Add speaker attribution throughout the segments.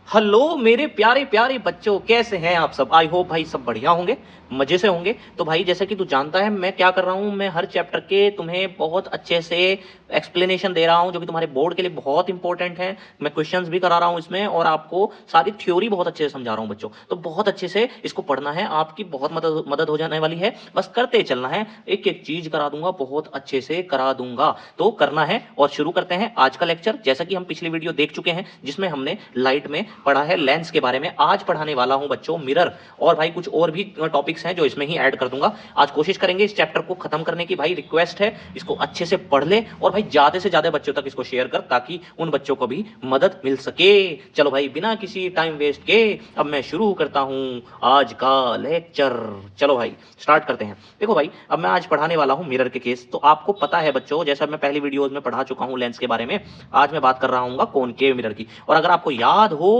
Speaker 1: Hello मेरे प्यारे प्यारे बच्चों, कैसे हैं आप सब। आई होप भाई सब बढ़िया होंगे, मजे से होंगे। तो भाई जैसा कि तू जानता है मैं क्या कर रहा हूं, मैं हर चैप्टर के तुम्हें बहुत अच्छे से एक्सप्लेनेशन दे रहा हूं जो कि तुम्हारे बोर्ड के लिए बहुत इंपॉर्टेंट है। मैं क्वेश्चंस भी करा रहा हूं इसमें और आपको सारी थ्योरी बहुत अच्छे से समझा रहा हूं बच्चों। तो बहुत अच्छे से इसको पढ़ना है, आपकी बहुत मदद मदद हो जाने वाली है। बस करते चलना है, एक एक चीज करा दूंगा, बहुत अच्छे से करा दूंगा। तो करना है और शुरू करते हैं आज का लेक्चर। जैसा कि हम पिछली वीडियो देख चुके हैं जिसमें हमने लाइट में पढ़ा है लेंस के बारे में, आज पढ़ाने वाला हूं बच्चों मिरर। और भाई कुछ और भी टॉपिक्स हैं जो इसमें ही ऐड कर दूंगा। आज कोशिश करेंगे इस चैप्टर को खत्म करने की। भाई रिक्वेस्ट है इसको अच्छे से पढ़ ले और भाई ज्यादा से ज्यादा बच्चों तक इसको शेयर कर ताकि उन बच्चों को भी मदद मिल सके। चलो भाई बिना किसी टाइम वेस्ट के अब मैं शुरू करता हूं आज का लेक्चर। चलो भाई स्टार्ट करते हैं। देखो भाई अब मैं आज पढ़ाने वाला हूं मिरर के केस। तो आपको पता है बच्चों, जैसा मैं पहली वीडियोस में पढ़ा चुका हूं लेंस के बारे में, आज मैं बात कर रहा हूं कॉनकेव मिरर की। और अगर आपको याद हो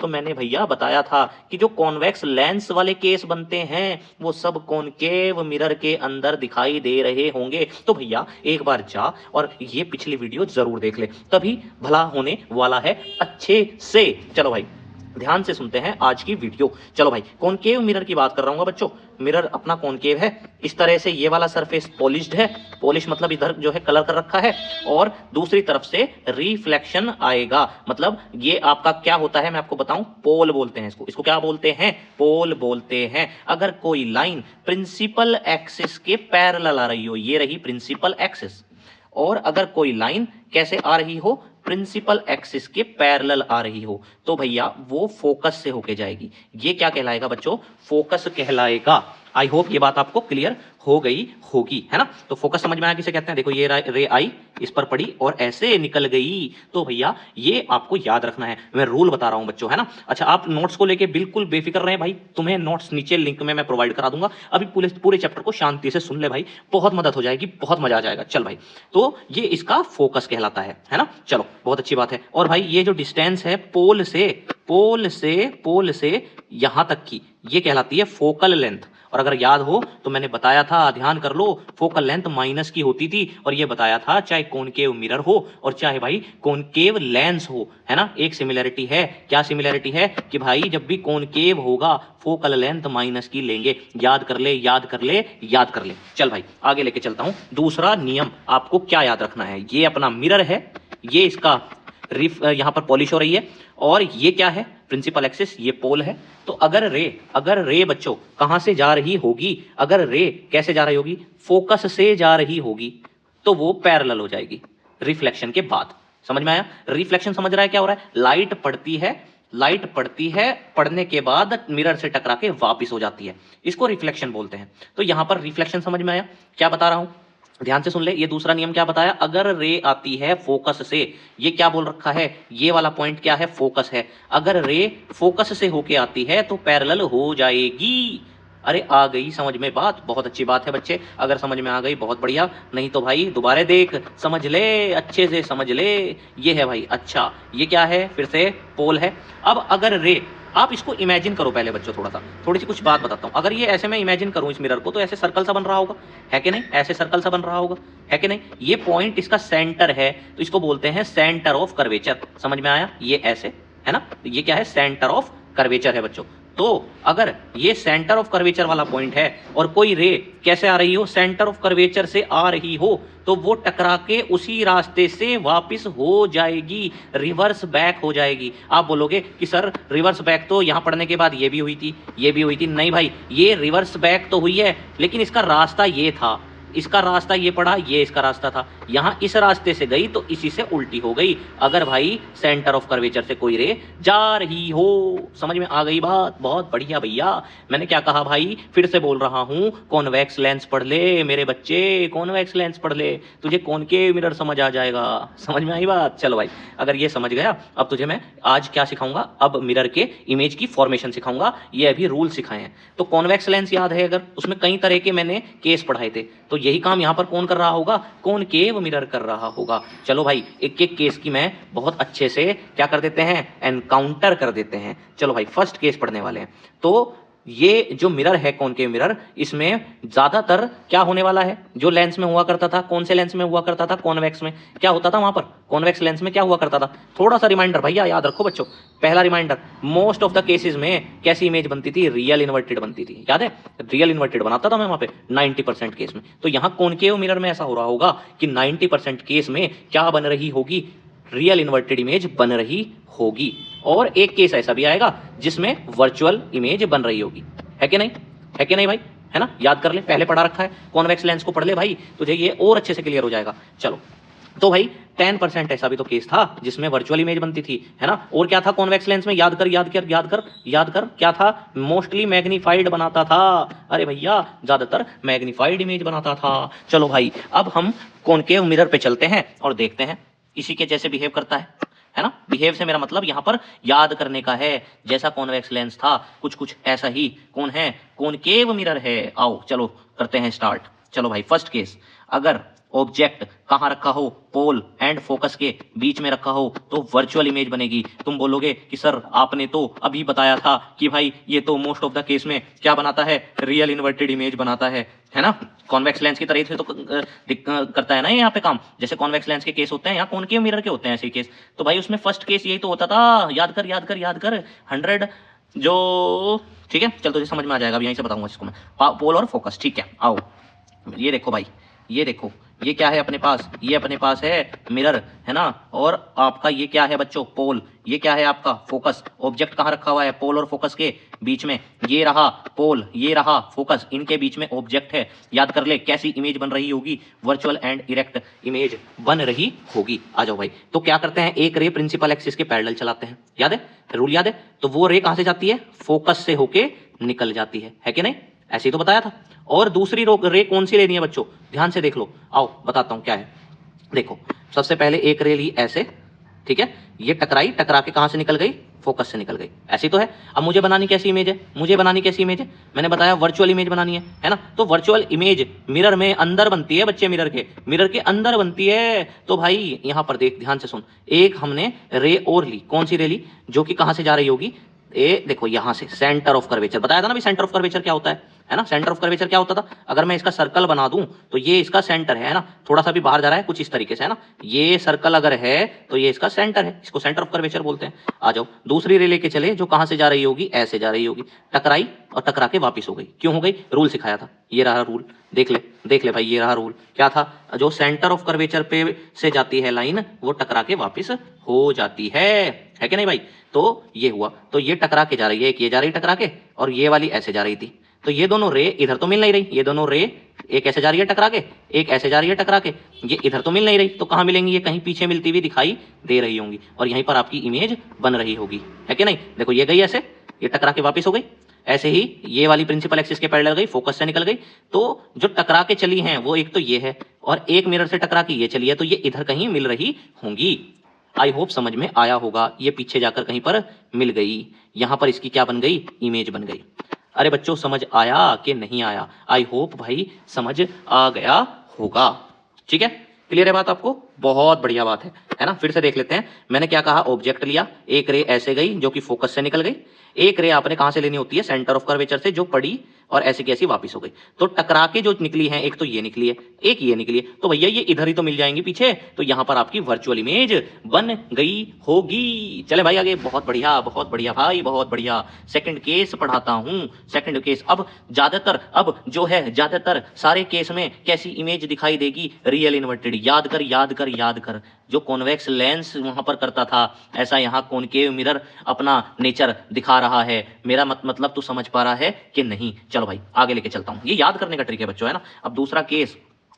Speaker 1: तो मैंने भैया बताया था कि जो कॉन्वेक्स लेंस वाले केस बनते हैं वो सब कॉनकेव मिरर के अंदर दिखाई दे रहे होंगे। तो भैया एक बार जा और ये पिछली वीडियो जरूर देख ले, तभी भला होने वाला है अच्छे से। चलो भाई ध्यान से सुनते हैं आज की वीडियो। चलो भाई कॉनकेव मिरर की बात कर रहा हूँ बच्चों। मिरर अपना कॉनकेव है, इस तरह से ये वाला सरफेस पॉलिश्ड है। पॉलिश मतलब इधर जो है कलर कर रखा है और दूसरी तरफ से रिफ्लेक्शन आएगा। मतलब ये आपका क्या होता है मैं आपको बताऊं, पोल बोलते हैं इसको। इसको क्या बोलते हैं? पोल बोलते हैं। अगर कोई लाइन प्रिंसिपल एक्सिस के पैरेलल आ रही हो, ये रही प्रिंसिपल एक्सिस, और अगर कोई लाइन कैसे आ रही हो, प्रिंसिपल एक्सिस के पैरेलल आ रही हो, तो भैया वो फोकस से होके जाएगी। ये क्या कहलाएगा बच्चों? फोकस कहलाएगा। आई होप ये बात आपको क्लियर हो गई होगी, है ना। तो फोकस समझ में आया किसे कहते हैं। देखो ये रे आई इस पर पड़ी और ऐसे निकल गई। तो भैया ये आपको याद रखना है, मैं रूल बता रहा हूं बच्चों, है ना। अच्छा आप नोट्स को लेके बिल्कुल बेफिक्र रहे भाई, तुम्हें नोट्स नीचे लिंक में मैं प्रोवाइड करा दूंगा। अभी पूरे चैप्टर को शांति से सुन ले भाई, बहुत मदद हो जाएगी, बहुत मजा आ जाएगा। चल भाई तो ये इसका फोकस कहलाता है ना। चलो बहुत अच्छी बात है। और भाई ये जो डिस्टेंस है पोल से यहां तक की, ये कहलाती है फोकल लेंथ। और अगर याद हो तो मैंने बताया था, ध्यान कर लो, फोकल लेंथ माइनस की होती थी। और ये बताया था चाहे कॉनकेव मिरर हो और चाहे भाई कॉनकेव लेंस हो, है ना, एक सिमिलरिटी है। क्या सिमिलरिटी है? कि भाई जब भी कॉनकेव होगा फोकल लेंथ माइनस की लेंगे। याद कर ले याद कर ले याद कर ले। चल भाई आगे लेके चलता हूं। दूसरा नियम आपको क्या याद रखना है, ये अपना मिरर है, ये इसका यहां पर पॉलिश हो रही है, और ये क्या है? प्रिंसिपल एक्सिस, ये पोल है। तो अगर रे बच्चों कहां से जा रही होगी, अगर रे कैसे जा रही होगी, फोकस से जा रही होगी, तो वो पैरेलल हो जाएगी रिफ्लेक्शन के बाद। समझ में आया? रिफ्लेक्शन समझ रहा है क्या हो रहा है? लाइट पड़ती है, पड़ने के बाद मिरर से टकरा के वापिस हो जाती है, इसको रिफ्लेक्शन बोलते हैं। तो यहां पर रिफ्लेक्शन समझ में आया क्या बता रहा हूं? ध्यान से सुन ले। ये दूसरा नियम क्या बताया? अगर रे आती है फोकस से, ये क्या बोल रखा है, ये वाला पॉइंट क्या है? फोकस है। अगर रे फोकस से होके आती है तो पैरेलल हो जाएगी। अरे आ गई समझ में बात? बहुत अच्छी बात है बच्चे, अगर समझ में आ गई बहुत बढ़िया, नहीं तो भाई दोबारा देख, समझ ले, अच्छे से समझ ले। ये है भाई, अच्छा ये क्या है? फिर से पोल है। अब अगर रे, आप इसको इमेजिन करो पहले बच्चों, थोड़ी सी कुछ बात बताता हूं। अगर ये ऐसे मैं इमेजिन करूं इस मिरर को, तो ऐसे सर्कल सा बन रहा होगा, है कि नहीं? ऐसे सर्कल सा बन रहा होगा, है कि नहीं? ये पॉइंट इसका सेंटर है, तो इसको बोलते हैं सेंटर ऑफ कर्वेचर। समझ में आया? ये ऐसे है ना, ये क्या है? सेंटर ऑफ कर्वेचर है बच्चों। तो अगर ये सेंटर ऑफ कर्वेचर वाला पॉइंट है और कोई रे कैसे आ रही हो, सेंटर ऑफ कर्वेचर से आ रही हो, तो वो टकरा के उसी रास्ते से वापस हो जाएगी, रिवर्स बैक हो जाएगी। आप बोलोगे कि सर रिवर्स बैक तो यहां पढ़ने के बाद ये भी हुई थी, ये भी हुई थी। नहीं भाई, ये रिवर्स बैक तो हुई है, लेकिन इसका रास्ता ये था, इसका रास्ता ये पड़ा, ये इसका रास्ता था, यहां इस रास्ते से गई तो इसी से उल्टी हो गई। अगर भाई सेंटर ऑफ कर्वेचर से कोई रे जा रही हो। समझ में आ गई बात? बहुत बढ़िया भैया। मैंने क्या कहा भाई, फिर से बोल रहा हूं, कॉन्वेक्स लेंस पढ़ ले मेरे बच्चे, कॉन्वेक्स लेंस पढ़ ले, तुझे कॉनकेव मिरर समझ आ जाएगा। समझ में आई बात? चलो भाई अगर ये समझ गया, अब तुझे मैं आज क्या सिखाऊंगा, अब मिरर के इमेज की फॉर्मेशन सिखाऊंगा। ये अभी रूल सिखाए हैं। तो कॉन्वेक्स लेंस याद है अगर, उसमें कई तरह के मैंने केस पढ़ाए थे, तो यही काम यहां पर कौन कर रहा होगा? कॉनकेव मिरर कर रहा होगा। चलो भाई एक एक केस की मैं बहुत अच्छे से क्या कर देते हैं, एनकाउंटर कर देते हैं। चलो भाई फर्स्ट केस पढ़ने वाले हैं। तो ये जो मिरर है कॉनकेव मिरर, इसमें ज्यादातर क्या होने वाला है, जो लेंस में हुआ करता था, कौन से लेंस में हुआ करता था, कॉन्वेक्स में क्या होता था, वहां पर कॉन्वेक्स लेंस में क्या हुआ करता था, थोड़ा सा रिमाइंडर भैया याद रखो बच्चों। पहला reminder, most of the cases में कैसी इमेज बनती थी, रियल इन्वर्टेड बनती थी, याद है, रियल इन्वर्टेड बनाता था मैं वहां पे 90% केस में। तो यहाँ कॉनकेव मिरर में ऐसा हो रहा होगा कि 90% केस में क्या बन रही होगी, रियल इन्वर्टेड इमेज बन रही होगी। और एक केस ऐसा भी आएगा जिसमें वर्चुअल इमेज बन रही होगी, है कि नहीं, है कि नहीं भाई, है ना, याद कर ले, पहले पढ़ा रखा है, कॉन्वेक्स लेंस को पढ़ ले भाई, तुझे ये और अच्छे से क्लियर हो जाएगा। चलो तो भाई 10% ऐसा भी तो केस था जिसमें वर्चुअल इमेज बनती थी, है ना। और क्या था कॉन्वेक्स लेंस में, याद कर याद कर याद कर याद कर, क्या था, मोस्टली मैग्नीफाइड बनाता था, अरे भैया ज्यादातर मैग्नीफाइड इमेज बनाता था। चलो भाई अब हम कॉनकेव मिरर पे चलते हैं और देखते हैं इसी के जैसे बिहेव करता है ना। बिहेव से मेरा मतलब यहां पर याद करने का है, जैसा कॉन्वेक्स लेंस था कुछ कुछ ऐसा ही कौन है, कॉनकेव मिरर है। आओ चलो करते हैं स्टार्ट। चलो भाई फर्स्ट केस, अगर ऑब्जेक्ट कहां रखा हो, पोल एंड फोकस के बीच में रखा हो तो वर्चुअल इमेज बनेगी। तुम बोलोगे कि सर आपने तो अभी बताया था कि भाई ये तो मोस्ट ऑफ द केस में क्या बनाता है, रियल इन्वर्टेड इमेज बनाता है ना। कॉन्वेक्स लेंस की तरह से तो करता है ना यहाँ पे काम, जैसे कॉन्वेक्स लेंस के केस होते हैं यहाँ कॉनकेव मिरर के होते हैं ऐसे केस। तो भाई उसमें फर्स्ट केस यही तो होता था, याद कर याद कर याद कर 100 जो, ठीक है चल तुझे समझ में आ जाएगा, अब यहीं से बताऊंगा इसको मैं, पोल और फोकस, ठीक है। आओ ये देखो भाई, ये देखो ये क्या है अपने पास, ये अपने पास है मिरर, है ना, और आपका ये क्या है बच्चों, पोल, ये क्या है आपका फोकस। ऑब्जेक्ट कहाँ रखा हुआ है, पोल और फोकस के बीच में, ये रहा पोल, ये रहा फोकस, इनके बीच में ऑब्जेक्ट है। याद कर ले कैसी इमेज बन रही होगी, वर्चुअल एंड इरेक्ट इमेज बन रही होगी। आ जाओ भाई, तो क्या करते हैं, एक रे प्रिंसिपल एक्सिस के पैरेलल चलाते हैं, याद है रूल, याद है। तो वो रे कहां से जाती है, फोकस से होके निकल जाती है कि नहीं, ऐसे ही तो बताया था। और दूसरी रे कौन सी लेनी है बच्चों, ध्यान से देख लो, आओ बताता हूं क्या है। देखो सबसे पहले एक रे ली ऐसे, ठीक है, ये टकराई, टकरा के कहां से निकल गई, फोकस से निकल गई, ऐसी तो है। अब मुझे बनानी कैसी इमेज है, मुझे बनानी कैसी इमेज है, मैंने बताया वर्चुअल इमेज बनानी है ना। तो वर्चुअल इमेज मिरर में अंदर बनती है बच्चे, मिरर के अंदर बनती है। तो भाई यहां पर देख, ध्यान से सुन, एक हमने रे और ली, कौन सी रे ली, जो कि कहां से जा रही होगी, ए देखो यहां से, सेंटर ऑफ कर्वेचर, बताया था ना भाई सेंटर ऑफ कर्वेचर क्या होता है ना। सेंटर ऑफ कर्वेचर क्या होता था, अगर मैं इसका सर्कल बना दूं तो ये इसका सेंटर है ना, थोड़ा सा भी बाहर जा रहा है कुछ इस तरीके से, है ना, ये सर्कल अगर है तो ये इसका सेंटर है, इसको सेंटर ऑफ कर्वेचर बोलते हैं। आ जाओ दूसरी रे लेके चले, जो कहां से जा रही होगी, ऐसे जा रही होगी, टकराई और टकरा के वापिस हो गई, क्यों हो गई, रूल सिखाया था, ये रहा रूल, देख ले भाई, ये रहा रूल, क्या था, जो सेंटर ऑफ कर्वेचर पे से जाती है लाइन वो टकरा के वापिस हो जाती है कि नहीं भाई। तो ये हुआ, तो ये टकरा के जा रही है, एक ये जा रही टकरा के और ये वाली ऐसे जा रही थी, तो ये दोनों रे इधर तो मिल नहीं रही, ये दोनों रे एक ऐसे जा रही है टकरा के, एक ऐसे जा रही है टकरा के, ये इधर तो मिल नहीं रही, तो कहां मिलेंगी, ये कहीं पीछे मिलती हुई दिखाई दे रही होंगी और यहीं पर आपकी इमेज बन रही होगी, है कि नहीं। देखो ये गई ऐसे, ये टकरा के वापिस हो गई, ऐसे ही ये वाली प्रिंसिपल एक्सिस के पैरेलल गई, फोकस से निकल गई। तो जो टकरा के चली हैं वो एक तो ये है और एक मिरर से टकरा के ये चली है, तो ये इधर कहीं मिल रही होंगी। आई होप समझ में आया होगा, ये पीछे जाकर कहीं पर मिल गई, यहां पर इसकी क्या बन गई, इमेज बन गई। अरे बच्चों समझ आया कि नहीं आया, आई होप भाई समझ आ गया होगा, ठीक है, क्लियर है बात आपको, बहुत बढ़िया बात है ना। फिर से देख लेते हैं, मैंने क्या कहा, ऑब्जेक्ट लिया, एक रे ऐसे गई जो कि फोकस से निकल गई, एक रे आपने कहां से लेनी होती है, सेंटर ऑफ कर्वेचर से, जो पड़ी और ऐसी की ऐसी वापिस हो गई। तो टकरा के जो निकली है, एक तो ये निकली है, एक ये निकली है, तो भैया ये इधर ही तो मिल जाएंगी पीछे, तो यहां पर आपकी वर्चुअल इमेज बन गई होगी। चले भाई आगे, बहुत बढ़िया भाई, बहुत बढ़िया। सेकंड केस पढ़ाता हूं, सेकंड केस। अब ज्यादातर सारे केस में कैसी इमेज दिखाई देगी, रियल इन्वर्टेड। याद कर जो कॉन्वेक्स लेंस वहां पर करता था, ऐसा यहाँ कॉनकेव मिरर अपना नेचर दिखा रहा है। मेरा मतलब तू समझ पा रहा है कि नहीं। चलो भाई आगे लेके चलता हूं, ये याद करने का ट्रिक है बच्चों, है ना। अब दूसरा केस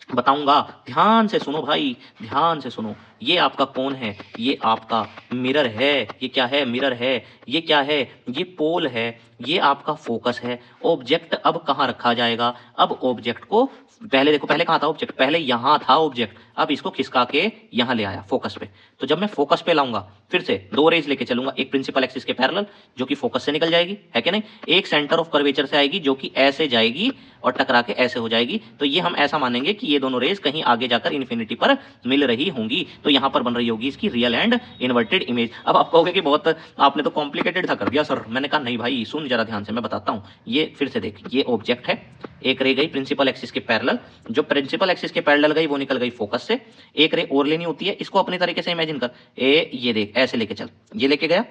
Speaker 1: बताऊंगा, ध्यान से सुनो भाई, ध्यान से सुनो। ये आपका कौन है, ये आपका मिरर है, ये क्या है, मिरर है, ये क्या है, ये पोल है, ये आपका फोकस है। ऑब्जेक्ट अब कहाँ रखा जाएगा, अब ऑब्जेक्ट को पहले देखो, पहले कहाँ था ऑब्जेक्ट, पहले यहाँ था ऑब्जेक्ट, अब इसको खिसका के यहाँ ले आया फोकस पे। तो जब मैं फोकस पे लाऊंगा, फिर से दो रेज लेके चलूंगा, एक प्रिंसिपल एक्सिस के पैरेलल जो कि फोकस से निकल जाएगी, है कि नहीं, एक सेंटर ऑफ कर्वेचर से आएगी जो कि ऐसे जाएगी और टकरा के ऐसे हो जाएगी। तो ये हम ऐसा मानेंगे कि ये दोनों रेज कहीं आगे जाकर इन्फिनिटी पर मिल रही होंगी, तो यहाँ पर बन रही होगी इसकी रियल एंड इन्वर्टेड इमेज। अब आप कहोगे कि बहुत आपने तो कॉम्प्लिकेटेड था कर दिया सर, मैंने कहा नहीं भाई सुन जरा ध्यान से मैं बताता हूँ। ये फिर से देख, ये ऑब्जेक्ट है, एक रे गई प्रिंसिपल एक्सिस के पैरेलल, जो प्रिंसिपल एक्सिस के पैरेलल गई वो निकल गई फोकस से। एक रे और लेनी होती है, इसको अपने तरीके से इमेजिन कर, ये देख ऐसे लेके चल, ये लेके गया,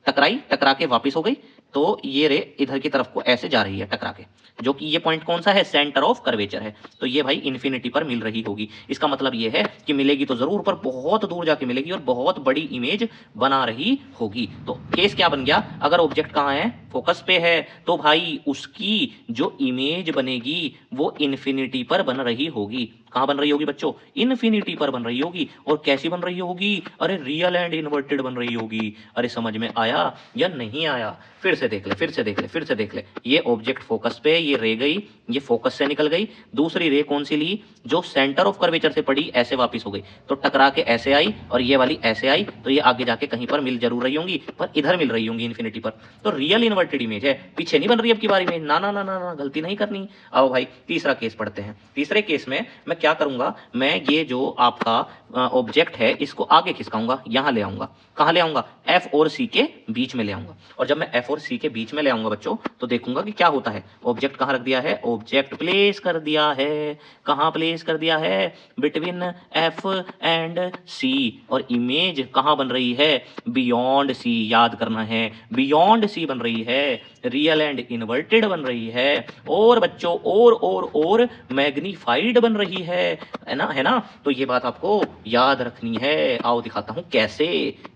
Speaker 1: टकराई, टकरा के वापस हो गई, तो ये रे इधर की तरफ को ऐसे जा रही है टकरा के, जो कि ये पॉइंट कौन सा है, सेंटर ऑफ कर्वेचर है, तो ये भाई इन्फिनिटी पर मिल रही होगी। इसका मतलब ये है कि मिलेगी तो जरूर, पर बहुत दूर जाके मिलेगी और बहुत बड़ी इमेज बना रही होगी। तो केस क्या बन गया, अगर ऑब्जेक्ट कहाँ है, फोकस पे है, तो भाई उसकी जो इमेज बनेगी वो इन्फिनिटी पर बन रही होगी। कहां बन रही होगी बच्चों, इन्फिनिटी पर बन रही होगी। और कैसी बन रही होगी, अरे रियल एंड इन्वर्टेड बन रही होगी। अरे समझ में आया या नहीं आया, फिर से देख ले, फिर से देख ले, फिर से देख ले। ये ऑब्जेक्ट फोकस पे, ये रे गई, ये फोकस से निकल गई, दूसरी रे कौन सी ली, जो सेंटर ऑफ कर्वेचर से पड़ी, ऐसे वापस हो गई, तो टकरा के ऐसे आई, और ये वाली ऐसे आई, तो ये आगे जाके कहीं पर मिल जरूर रही होंगी, पर इधर मिल रही होंगी इन्फिनिटी पर। तो रियल इन्वर्टेड इमेज है, पीछे नहीं बन रही अब की बारी में, ना ना ना ना ना, गलती नहीं करनी। आओ भाई तीसरा केस पढ़ते हैं। तीसरे केस में मैं क्या करूंगा, मैं ये जो आपका ऑब्जेक्ट है इसको आगे खिसकाऊंगा, यहां ले आऊंगा। कहां ले आऊंगा, एफ और सी के बीच में ले आऊंगा। और जब मैं एफ और सी के बीच में ले आऊंगा बच्चों, तो देखूंगा कि क्या होता है। ऑब्जेक्ट कहां रख दिया है, ऑब्जेक्ट प्लेस कर दिया है, कहां प्लेस कर दिया है, बिटवीन एफ एंड सी। और इमेज कहां बन रही है, बियॉन्ड सी, याद करना है, बियॉन्ड सी बन रही है, रियल एंड इन्वर्टेड बन रही है, और बच्चों और मैग्नीफाइड बन रही है ना, है ना। तो ये बात आपको याद रखनी है। आओ दिखाता हूं कैसे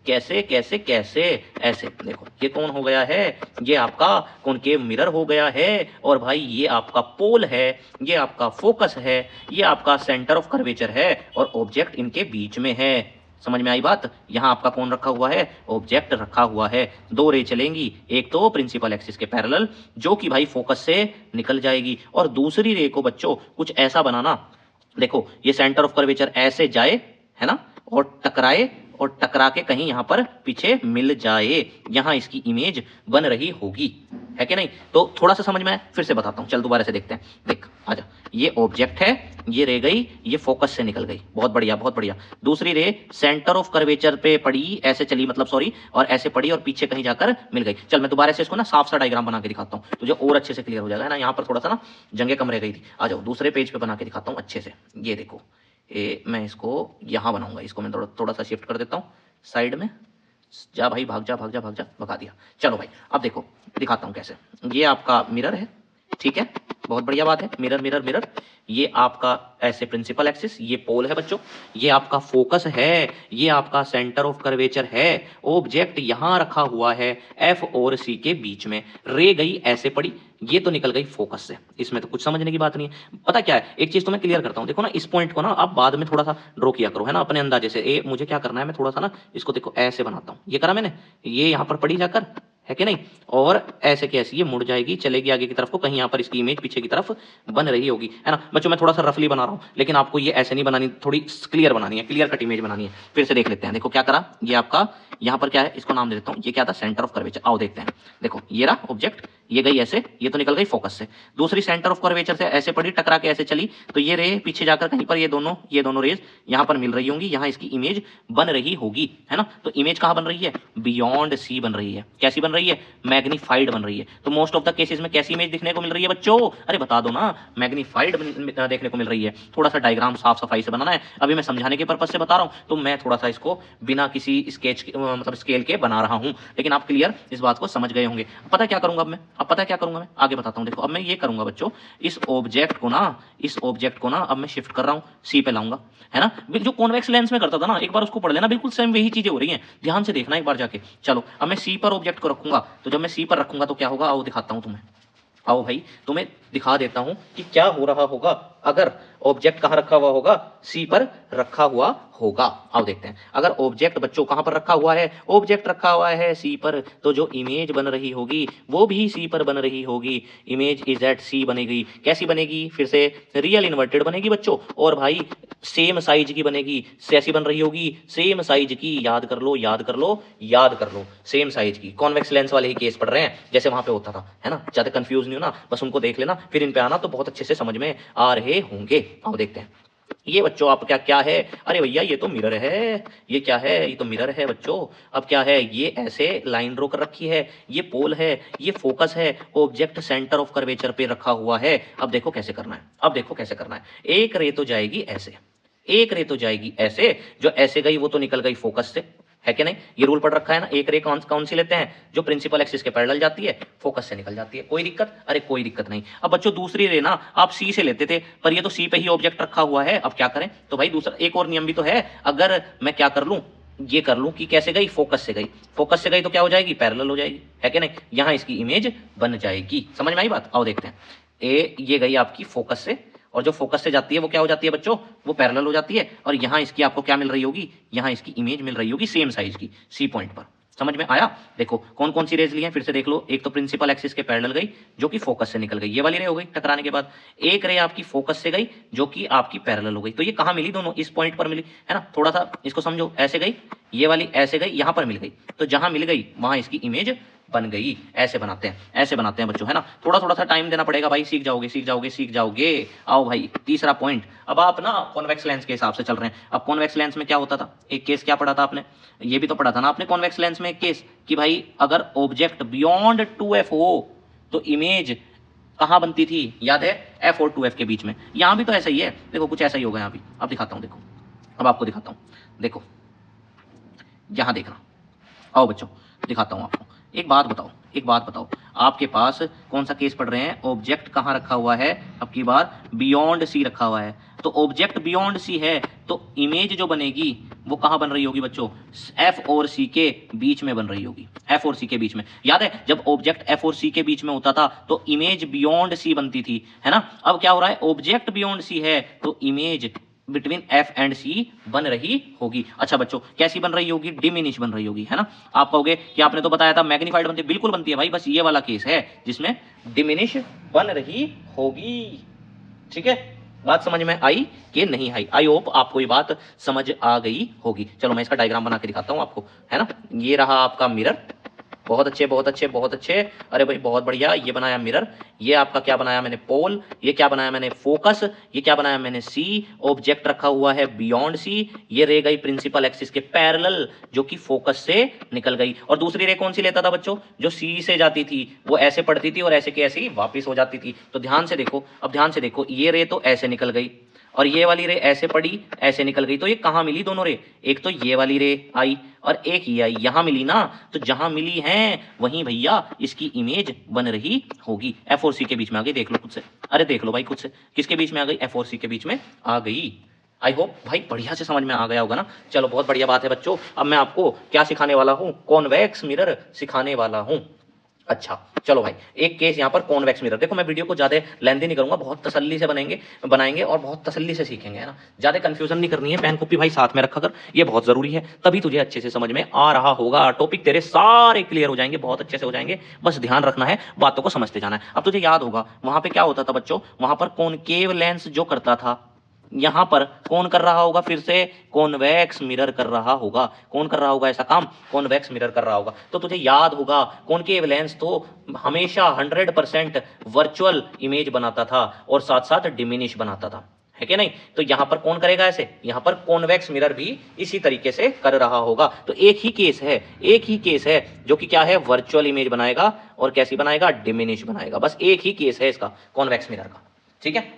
Speaker 1: कैसे कैसे कैसे। ऐसे देखो, ये कौन हो गया है, ये आपका कॉनकेव मिरर हो गया है, और भाई ये आपका पोल है, ये आपका फोकस है, ये आपका सेंटर ऑफ कर्वेचर है, और ऑब्जेक्ट इनके बीच में है। समझ में आई बात, यहां आपका कौन रखा हुआ है, ऑब्जेक्ट रखा हुआ है। दो रे चलेंगी, एक तो प्रिंसिपल एक्सिस के पैरेलल, जो कि भाई फोकस से निकल जाएगी, और दूसरी रे को बच्चों कुछ ऐसा बनाना, देखो ये सेंटर ऑफ कर्वेचर ऐसे जाए, है ना, और टकराए, और टकरा के कहीं यहां पर पीछे मिल जाए, यहां इसकी इमेज बन रही होगी, है कि नहीं। तो थोड़ा सा समझ में आया, फिर से बताता हूं, चल दोबारा से देखते हैं। देख आजा, ये ऑब्जेक्ट है, ये रे गई, ये फोकस से निकल गई, बहुत बढ़िया बहुत बढ़िया। दूसरी रे सेंटर ऑफ कर्वेचर पे पड़ी, ऐसे चली मतलब सॉरी, और ऐसे पड़ी और पीछे कहीं जाकर मिल गई। चल मैं दोबारा से इसको ना साफ सा डायग्राम बना के दिखाता हूं, तुझे और अच्छे से क्लियर हो जाएगा, है ना। यहाँ पर थोड़ा सा ना जंगे कम रह गई थी। आ जाओ दूसरे पेज पे बना के दिखाता हूँ अच्छे से। ये देखो, मैं इसको यहां बनाऊंगा, इसको मैं थोड़ा सा शिफ्ट कर देता हूं साइड में। जा भाई, भाग जा भाग जा भाग जा, भगा दिया। चलो भाई अब देखो दिखाता हूं कैसे। ये आपका मिरर है, ठीक है, बहुत बढ़िया बात है, मिरर मिरर मिरर। ये आपका ऐसे प्रिंसिपल एक्सिस, ये पोल है बच्चों, ये आपका फोकस है, ये आपका सेंटर ऑफ कर्वेचर है। ऑब्जेक्ट यहां रखा हुआ है एफ और सी के बीच में, रे गई ऐसे पड़ी, ये तो निकल गई फोकस से। इसमें तो कुछ समझने की बात नहीं है। पता क्या है, एक चीज तो मैं क्लियर करता हूं, देखो ना इस पॉइंट को ना आप बाद में थोड़ा सा ड्रॉ किया करो, है ना, अपने अंदाजे से। मुझे क्या करना है, मैं थोड़ा सा ना इसको देखो ऐसे बनाता हूं, ये करा मैंने, ये यहां पर पड़ी जाकर, है कि नहीं, और ऐसे कैसे ये मुड़ जाएगी, चलेगी आगे की तरफ को, कहीं यहाँ पर इसकी इमेज पीछे की तरफ बन रही होगी, है ना बच्चों। मैं थोड़ा सा रफली बना रहा हूँ, लेकिन आपको ये ऐसे नहीं बनानी, थोड़ी क्लियर बनानी है, क्लियर कट इमेज बनानी है। फिर से देख लेते हैं, देखो क्या करा, ये आपका यहाँ पर क्या है, इसको नाम दे देता हूँ, ये क्या था, सेंटर ऑफ कर्वेचर। आओ देखते हैं, देखो ये रहा ऑब्जेक्ट, ये गई ऐसे, ये तो निकल गई फोकस से। दूसरी सेंटर ऑफ कर्वेचर से ऐसे पड़ी, टकरा के ऐसे चली, तो ये रे पीछे जाकर कहीं पर ये दोनों रेज यहाँ पर मिल रही होंगी, यहाँ इसकी इमेज बन रही होगी, है ना। तो इमेज कहाँ बन रही है, बियॉन्ड सी बन रही है। कैसी बन रही है, मैग्नीफाइड बन रही है। तो मोस्ट ऑफ द केसेस में कैसी इमेज दिखने को मिल रही है बच्चों, अरे बता दो ना, मैग्नीफाइड देखने को मिल रही है। थोड़ा सा डायग्राम साफ सफाई से बनाना है, अभी मैं समझाने के पर्पज से बता रहा हूं, तो मैं थोड़ा सा इसको बिना किसी स्केच मतलब स्केल के बना रहा हूं, लेकिन आप क्लियर इस बात को समझ गए होंगे। पता क्या करूंगा अब मैं, अब पता क्या करूंगा मैं, आगे बताता हूं। देखो अब मैं ये करूंगा बच्चों, इस ऑब्जेक्ट को ना अब मैं शिफ्ट कर रहा हूं, सी पे लाऊंगा, है ना। जो कॉन्वेक्स लेंस में करता था ना, एक बार उसको पढ़ लेना, बिल्कुल सेम वही चीजें हो रही हैं, ध्यान से देखना एक बार जाके। चलो अब मैं सी पर ऑब्जेक्ट को रखूंगा, तो जब मैं सी पर रखूंगा तो क्या होगा, आओ दिखाता हूं तुम्हें। आओ भाई तुम्हें दिखा देता हूं कि क्या हो रहा होगा अगर ऑब्जेक्ट कहां रखा हुआ होगा, सी पर रखा हुआ होगा। आओ देखते हैं, अगर ऑब्जेक्ट बच्चों कहां पर रखा हुआ है, ऑब्जेक्ट रखा हुआ है सी पर, तो जो इमेज बन रही होगी वो भी सी पर बन रही होगी। इमेज इज एट सी बनेगी, कैसी बनेगी, फिर से रियल इन्वर्टेड बनेगी बच्चों, और भाई सेम साइज की बनेगी। कैसी बन रही होगी, सेम साइज की, याद कर लो याद कर लो याद कर लो, सेम साइज की। कॉन्वेक्स लेंस वाले ही केस पढ़ रहे हैं जैसे वहां पे होता था, है ना, ज्यादा कंफ्यूज नहीं हो ना, बस उनको देख लेना, फिर इन पे आना तो बहुत अच्छे से समझ में आ रहे होंगे। आओ देखते हैं, ये बच्चों आप क्या क्या है, अरे भैया ये तो मिरर है, ये क्या है, ये तो मिरर है बच्चों। अब क्या है, ये ऐसे लाइन ड्रॉ कर रखी है, ये पोल है, ये फोकस है, ऑब्जेक्ट सेंटर ऑफ कर्वेचर पे रखा हुआ है। अब देखो कैसे करना है, अब देखो कैसे करना है। एक रे तो जाएगी ऐसे, एक रे तो जाएगी ऐसे, जो ऐसे गई वो तो निकल गई फोकस से, है कि नहीं। ये रूल पढ़ रखा है ना। एक रे कौन कौन सी लेते हैं, जो प्रिंसिपल एक्सिस के पैरेलल जाती है, फोकस से निकल जाती है। कोई दिक्कत, अरे कोई दिक्कत नहीं। अब बच्चों दूसरी रे ना आप सी से लेते थे, पर ये तो सी पे ही ऑब्जेक्ट रखा हुआ है, अब क्या करें। तो भाई दूसरा एक और नियम भी तो है, अगर मैं क्या कर लूं, ये कर लूं कि कैसे गई, फोकस से गई, फोकस से गई तो क्या हो जाएगी, पैरेलल हो जाएगी, है कि नहीं। यहां इसकी इमेज बन जाएगी। समझ में आई बात, आओ देखते हैं। ये गई आपकी फोकस से, और जो फोकस से जाती है वो क्या हो जाती है बच्चों, वो पैरेलल हो जाती है। और यहां इसकी आपको क्या मिल रही होगी, यहां इसकी इमेज मिल रही होगी सेम साइज की, सी पॉइंट पर। समझ में आया। देखो कौन कौन सी रेज ली हैं, फिर से देख लो। एक तो प्रिंसिपल एक्सिस के पैरेलल गई, जो कि फोकस से निकल गई, ये वाली रे हो गई टकराने के बाद। एक रे आपकी फोकस से गई, जो कि आपकी पैरेलल हो गई। तो ये कहां मिली, दोनों इस पॉइंट पर मिली, है ना। थोड़ा सा इसको समझो, ऐसे गई, ये वाली ऐसे गई, यहां पर मिल गई, तो जहां मिल गई वहां इसकी इमेज बन गई। ऐसे बनाते हैं, ऐसे बनाते हैं बच्चों, है ना। थोड़ा थोड़ा सा टाइम देना पड़ेगा भाई, सीख जाओगे सीख जाओगे सीख जाओगे। आओ भाई तीसरा पॉइंट। अब आप ना कॉन्वेक्स लेंस के हिसाब से चल रहे हैं। अब कॉन्वेक्स लेंस में क्या होता था, एक केस क्या पढ़ा था आपने, ये भी तो पढ़ा था ना आपने कॉन्वेक्स लेंस में एक केस, कि भाई अगर ऑब्जेक्ट बियॉन्ड 2f हो तो इमेज कहां बनती थी, याद है, f और 2f के बीच में। यहां भी तो ऐसा ही है, देखो कुछ ऐसा ही होगा यहां भी। अब दिखाता हूं, देखो अब आपको दिखाता हूं, देखो यहां देखना। आओ बच्चों दिखाता हूं आपको। एक बात बताओ, एक बात बताओ, आपके पास कौन सा केस पढ़ रहे हैं, ऑब्जेक्ट कहां रखा हुआ है, अब की बार बियॉन्ड सी रखा हुआ है। तो ऑब्जेक्ट बियॉन्ड सी है तो इमेज जो बनेगी वो कहां बन रही होगी बच्चों, एफ और सी के बीच में बन रही होगी, एफ और सी के बीच में। याद है जब ऑब्जेक्ट एफ और सी के बीच में होता था तो इमेज बियॉन्ड सी बनती थी, है ना। अब क्या हो रहा है, ऑब्जेक्ट बियॉन्ड सी है तो इमेज बिटवीन एफ एंड सी बन रही होगी। अच्छा बच्चों कैसी बन रही होगी, डिमिनिश बन रही होगी, है ना। आप कहोगे कि आपने तो बताया था मैग्नीफाइड बनती है, बिल्कुल बनती है भाई, बस ये वाला केस है जिसमें डिमिनिश बन रही होगी। ठीक है, बात समझ में आई कि नहीं आई। आई होप आपको ये बात समझ आ गई होगी। चलो मैं इसका डायग्राम बना के दिखाता हूं आपको, है ना। ये रहा आपका मिरर, बहुत अच्छे बहुत अच्छे बहुत अच्छे, अरे भाई बहुत बढ़िया। ये बनाया मिरर, ये आपका क्या बनाया मैंने, पोल, ये क्या बनाया मैंने, फोकस, ये क्या बनाया मैंने, सी। ऑब्जेक्ट रखा हुआ है बियॉन्ड सी, ये रे गई प्रिंसिपल एक्सिस के पैरेलल, जो कि फोकस से निकल गई। और दूसरी रे कौन सी लेता था बच्चों, जो सी से जाती थी, वो ऐसे पड़ती थी और ऐसे की ऐसी वापिस हो जाती थी। तो ध्यान से देखो, अब ध्यान से देखो, ये रे तो ऐसे निकल गई और ये वाली रे ऐसे पड़ी ऐसे निकल गई। तो ये कहां मिली दोनों रे, एक तो ये वाली रे आई और एक ये आई, यहां मिली ना। तो जहां मिली है वहीं भैया इसकी इमेज बन रही होगी। एफ और सी के बीच में आ गई, देख लो खुद से, अरे देख लो भाई खुद से, किसके बीच में आ गई, एफ और सी के बीच में आ गई। आई होप भाई बढ़िया से समझ में आ गया होगा ना। चलो बहुत बढ़िया बात है बच्चों। अब मैं आपको क्या सिखाने वाला हूं, कॉन्वेक्स मिरर सिखाने वाला हूं। अच्छा चलो भाई, एक केस यहाँ पर कॉन्वेक्स मिरर। देखो मैं वीडियो को ज्यादा लेंथी नहीं करूंगा, बहुत तसल्ली से बनाएंगे और बहुत तसल्ली से सीखेंगे, है ना। ज्यादा कंफ्यूजन नहीं करनी है, पेन कॉपी भाई साथ में रखा कर, ये बहुत जरूरी है, तभी तुझे अच्छे से समझ में आ रहा होगा। टॉपिक तेरे सारे क्लियर हो जाएंगे, बहुत अच्छे से हो जाएंगे, बस ध्यान रखना है, बातों को समझते जाना है। अब तुझे याद होगा वहां पे क्या होता था बच्चों, वहां पर कॉनकेव लेंस जो करता था, यहां पर कौन कर रहा होगा, फिर से कॉन्वेक्स मिरर कर रहा होगा। कौन कर रहा होगा ऐसा काम, कॉन्वेक्स मिरर कर रहा होगा। तो तुझे याद होगा कॉनकेव लेंस तो हमेशा 100% वर्चुअल इमेज बनाता था और साथ साथ डिमिनिश बनाता था, है कि नहीं। तो यहां पर कौन करेगा ऐसे, यहां पर कॉन्वेक्स मिरर भी इसी तरीके से कर रहा होगा। तो एक ही केस है, एक ही केस है जो कि क्या है, वर्चुअल इमेज बनाएगा और कैसी बनाएगा, डिमिनिश बनाएगा। बस एक ही केस है इसका कॉन्वेक्स मिरर का। ठीक है,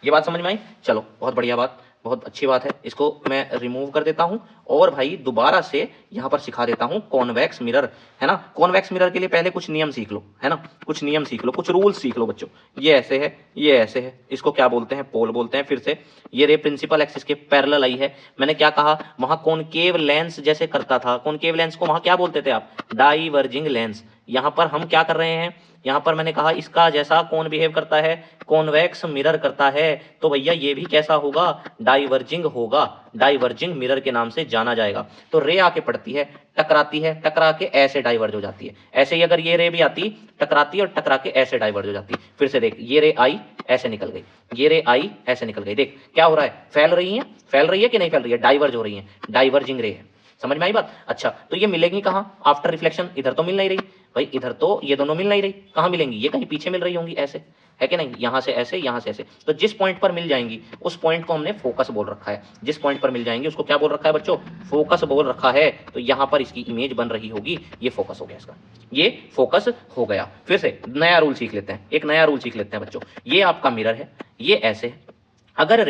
Speaker 1: ये बात समझ में आई। चलो बहुत बढ़िया बात, बहुत अच्छी बात है। इसको मैं रिमूव कर देता हूं और भाई दोबारा से यहां पर सिखा देता हूं कॉन्वेक्स मिरर, है ना। कॉन्वेक्स मिरर के लिए पहले कुछ नियम सीख लो, है ना, कुछ नियम सीख लो, कुछ रूल्स सीख लो बच्चों। ये ऐसे है, ये ऐसे है, इसको क्या बोलते हैं, पोल बोलते हैं। फिर से ये रे प्रिंसिपल एक्सिस के पैरेलल आई है। मैंने क्या कहा, वहां कॉनकेव लेंस जैसे करता था, कॉनकेव लेंस को वहां क्या बोलते थे आप, डाइवर्जिंग लेंस। यहां पर हम क्या कर रहे हैं, यहां पर मैंने कहा इसका जैसा कौन बिहेव करता है, कॉन्वेक्स मिरर करता है। तो भैया ये भी कैसा होगा, डाइवर्जिंग होगा, डाइवर्जिंग मिरर के नाम से जाना जाएगा। तो रे आके पड़ती है, टकराती है, टकरा के ऐसे डाइवर्ज हो जाती है। ऐसे ही अगर ये रे भी आती, टकराती और टकरा के ऐसे डाइवर्ज हो जाती। फिर से देख, ये रे आई ऐसे निकल गई, ये रे आई ऐसे निकल गई। देख क्या हो रहा है, फैल रही है, फैल रही है कि नहीं फैल रही है, डाइवर्ज हो रही है, डाइवर्जिंग रे है। समझ में आई बात? अच्छा, तो ये मिलेगी कहाँ आफ्टर रिफ्लेक्शन? इधर तो मिल नहीं रही भाई, इधर तो ये दोनों मिल नहीं रही, कहाँ मिलेंगी? ये कहीं पीछे मिल रही होंगी, ऐसे है कि नहीं, यहाँ से ऐसे, यहाँ से ऐसे। तो जिस पॉइंट पर मिल जाएंगी उस पॉइंट को हमने फोकस बोल रखा है। जिस पॉइंट पर मिल जाएंगी उसको क्या बोल रखा है बच्चों? फोकस बोल रखा है। तो यहाँ पर इसकी इमेज बन रही होगी, ये फोकस हो गया इसका, ये फोकस हो गया। फिर से नया रूल सीख लेते हैं, एक नया रूल सीख लेते हैं बच्चों। ये आपका मिरर है, ये ऐसे है। अगर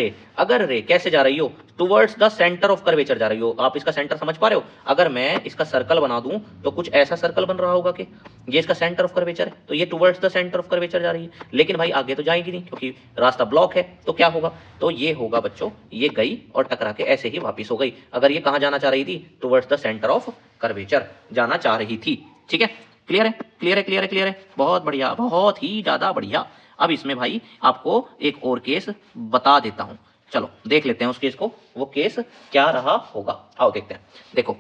Speaker 1: रे कैसे जा रही हो? Towards the centre of curvature जा रही हो। आप इसका सेंटर समझ पा रहे हो? अगर मैं इसका सर्कल बना दूं तो कुछ ऐसा सर्कल बन रहा होगा कि ये इसका सेंटर ऑफ कर्वेचर है, तो ये towards the centre of curvature जा रही है। लेकिन भाई आगे तो जाएगी नहीं क्योंकि रास्ता ब्लॉक है, तो क्या होगा? तो ये होगा बच्चों, ये गई और टकरा के ऐसे ही वापिस हो गई। अगर ये कहाँ जाना चाह रही थी? Towards the centre of curvature जाना चाह रही थी। ठीक है, क्लियर है, क्लियर है, क्लियर है, क्लियर है, बहुत बढ़िया, बहुत ही ज्यादा बढ़िया। अब इसमें भाई आपको एक और केस बता देता हूं, चलो देख लेते हैं उस केस को, वो केस क्या रहा होगा। आओ देखते हैं। देखो,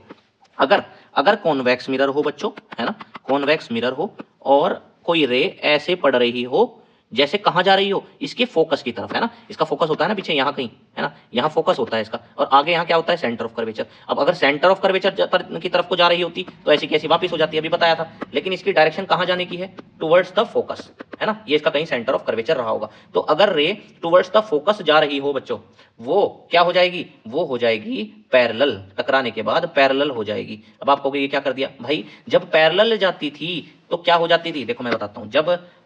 Speaker 1: अगर कॉन्वेक्स मिरर हो बच्चों, है ना, कॉन्वेक्स मिरर हो और कोई रे ऐसे पड़ रही हो, जैसे कहाँ जा रही हो? इसके फोकस की तरफ, है ना, इसका फोकस होता है ना पीछे यहाँ कहीं, है ना, यहाँ फोकस होता है इसका, और आगे यहाँ क्या होता है? Centre of curvature. अब अगर सेंटर ऑफ कर्वेचर की तरफ को जा रही होती तो ऐसी कैसी वापस हो जाती है, अभी बताया था। लेकिन इसकी डायरेक्शन कहाँ जाने की है? टुवर्ड्स द फोकस, है ना, ये इसका कहीं सेंटर ऑफ कर्वेचर रहा होगा। तो अगर रे टुवर्ड्स द फोकस जा रही हो बच्चों, वो क्या हो जाएगी? वो हो जाएगी पैरेलल, टकराने के बाद पैरेलल हो जाएगी। अब आप कहोगे ये क्या कर दिया भाई? जब पैरेलल जाती थी तो क्या हो जाती थी? देखो मैं बताता हूं।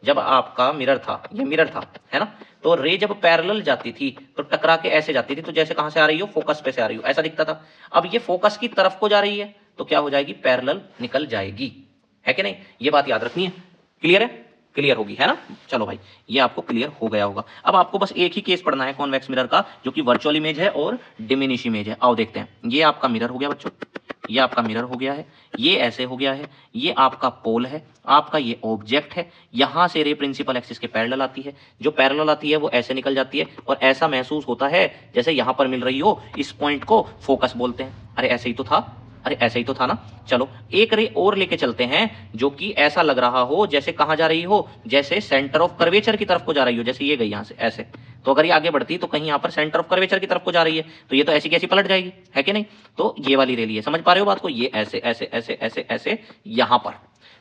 Speaker 1: जब आपका मिरर था, ये मिरर था, है ना, तो रे जब पैरेलल जाती थी तो टकरा के ऐसे जाती थी, तो जैसे कहां से आ रही हो? फोकस पे से आ रही हो, ऐसा दिखता था। अब ये फोकस की तरफ को जा रही है तो क्या हो जाएगी? पैरेलल निकल जाएगी, है कि नहीं? ये बात याद रखनी है। क्लियर है? क्लियर होगी, है ना? चलो भाई, ये आपको क्लियर हो गया होगा। अब आपको बस एक ही केस पढ़ना है कॉन्वेक्स मिरर का, जो कि वर्चुअल इमेज है और डिमिनिश इमेज है। आओ देखते हैं। ये आपका मिरर हो गया बच्चों, ये आपका मिरर हो गया है, ये ऐसे हो गया है, ये आपका पोल है, आपका ये ऑब्जेक्ट है। यहां से रे प्रिंसिपल एक्सिस के पैरेलल आती है, जो पैरेलल आती है वो ऐसे निकल जाती है और ऐसा महसूस होता है जैसे यहां पर मिल रही हो। इस पॉइंट को फोकस बोलते हैं। अरे ऐसे ही तो था, अरे ऐसे ही तो था ना। चलो एक रे और लेके चलते हैं, जो कि ऐसा लग रहा हो जैसे कहां जा रही हो? जैसे सेंटर ऑफ कर्वेचर की तरफ को जा रही हो। जैसे ये गई यहां से ऐसे, तो अगर ये आगे बढ़ती तो कहीं यहां पर सेंटर ऑफ कर्वेचर की तरफ को जा रही है, तो ये तो ऐसी कैसी पलट जाएगी, है कि नहीं? तो ये वाली रे ली है, समझ पा रहे हो बात को? ये ऐसे ऐसे ऐसे ऐसे ऐसे यहां पर।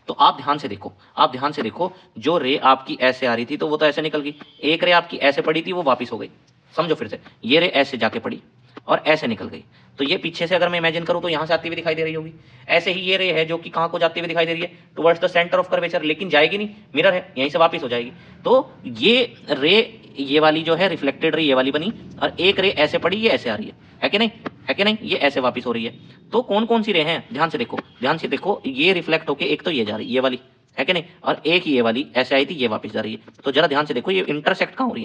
Speaker 1: तो आप ध्यान से देखो, आप ध्यान से देखो, जो रे आपकी ऐसे आ रही थी तो वो तो ऐसे निकल गई। एक रे आपकी ऐसे पड़ी थी, वो वापिस हो गई। समझो फिर से, ये रे ऐसे जाके पड़ी और ऐसे निकल गई। तो ये पीछे से अगर मैं इमेजिन करूं तो यहां से आती हुई दिखाई दे रही होगी। ऐसे ही ये रे है जो कि कहां को जाती हुई दिखाई दे रही है? Towards the centre of curvature, लेकिन जाएगी नहीं, मिरर है, यहीं से वापस हो जाएगी। तो ये रे, ये वाली जो है रिफ्लेक्टेड रे ये वाली बनी, और एक रे ऐसे पड़ी, ये ऐसे आ रही है कि नहीं? है कि नहीं? ये ऐसे वापस हो रही है। तो कौन कौन सी रे हैं? ध्यान से देखो, ध्यान से देखो, ये रिफ्लेक्ट होके एक तो ये जा रही है, ये वाली, है कि नहीं, और एक ये वाली ऐसे आई थी, ये वापस जा रही है। तो जरा ध्यान से देखो, ये इंटरसेक्ट कहां हो रही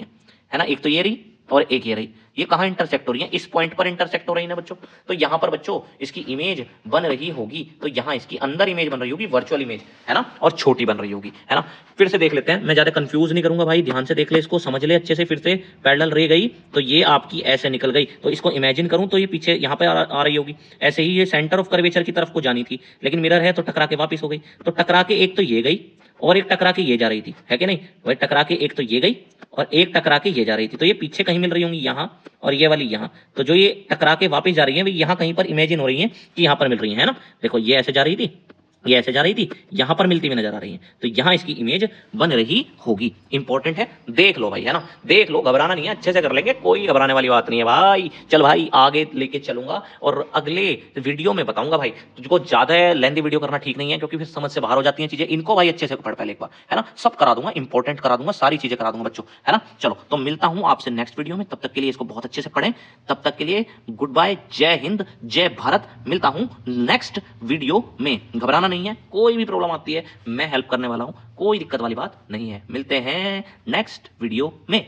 Speaker 1: है ना? एक तो ये रही और एक ये रही, ये कहां इंटरसेक्ट हो रही है? इस पॉइंट पर इंटरसेक्ट हो रही है ना बच्चों। तो यहां पर बच्चों इसकी इमेज बन रही होगी, तो यहां इसकी अंदर इमेज बन रही होगी, वर्चुअल इमेज, है ना, और छोटी बन रही होगी, है ना। फिर से देख लेते हैं, मैं ज्यादा कंफ्यूज नहीं करूंगा भाई, ध्यान से देख ले इसको, समझ ले अच्छे से। फिर से पैरेलल रे गई तो ये आपकी ऐसे निकल गई, तो इसको इमेजिन करूं तो ये पीछे यहां पे आ रही होगी। ऐसे ही ये सेंटर ऑफ कर्वेचर की तरफ को जानी थी, लेकिन मिरर है तो टकरा के वापस हो गई। तो टकरा के एक तो ये गई और एक टकरा के ये जा रही थी, है कि नहीं? वही टकरा के एक तो ये गई और एक टकरा के ये जा रही थी, तो ये पीछे कहीं मिल रही होंगी यहाँ, और ये वाली यहाँ। तो जो ये टकरा के वापस जा रही है, यहाँ कहीं पर इमेजिन हो रही है कि यहाँ पर मिल रही है ना। देखो ये ऐसे जा रही थी, ये ऐसे जा रही थी, यहां पर मिलती हुई नजर आ रही है, तो यहां इसकी इमेज बन रही होगी। इंपॉर्टेंट है, देख लो भाई, है ना, देख लो, घबराना नहीं है, अच्छे से कर लेंगे, कोई घबराने वाली बात नहीं है भाई। चल भाई आगे लेके चलूंगा और अगले वीडियो में बताऊंगा भाई। तुझको ज्यादा लेंथी वीडियो करना ठीक नहीं है, क्योंकि फिर समझ से बाहर हो जाती हैं चीजें। इनको भाई अच्छे से पढ़ पहले एक बार, है ना, सब करा दूंगा, इंपॉर्टेंट करा दूंगा, सारी चीजें करा दूंगा बच्चों, है ना। चलो तो मिलता हूं आपसे नेक्स्ट वीडियो में, तब तक के लिए इसको बहुत अच्छे से पढ़ें, तब तक के लिए गुड बाय, जय हिंद, जय भारत। मिलता हूं नेक्स्ट वीडियो में, घबराना नहीं है, कोई भी प्रॉब्लम आती है मैं हेल्प करने वाला हूं, कोई दिक्कत वाली बात नहीं है। मिलते हैं नेक्स्ट वीडियो में।